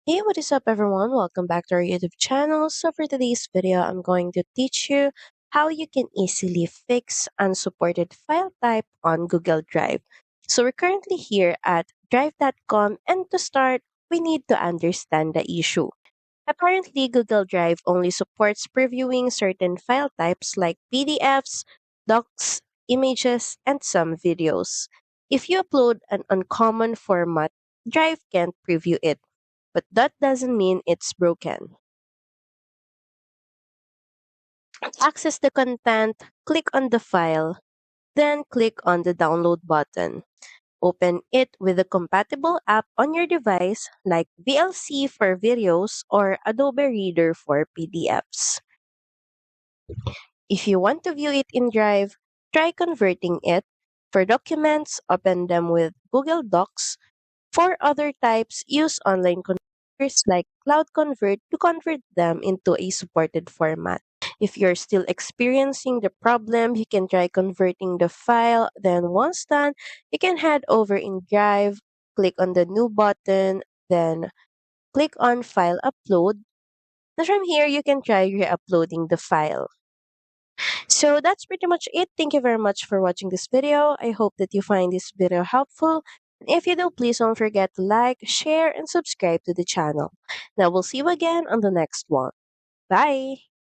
Hey, what is up, everyone? Welcome back to our YouTube channel. So, for today's video, I'm going to teach you how you can easily fix unsupported file type on Google Drive. So, we're currently here at drive.com, and to start, we need to understand the issue. Apparently, Google Drive only supports previewing certain file types like PDFs, docs, images, and some videos. If you upload an uncommon format, Drive can't preview it, but that doesn't mean it's broken. Access the content, click on the file, then click on the download button. Open it with a compatible app on your device like VLC for videos or Adobe Reader for PDFs. If you want to view it in Drive, try converting it. For documents, open them with Google Docs. For other types, use online converters like Cloud Convert to convert them into a supported format. If you're still experiencing the problem, you can try converting the file. Then, once done, you can head over in Drive, click on the new button, then click on File Upload. Then, from here, you can try re uploading the file. So that's pretty much it. Thank you very much for watching this video. I hope that you find this video helpful. And if you do, please don't forget to like, share, and subscribe to the channel. Now we'll see you again on the next one. Bye!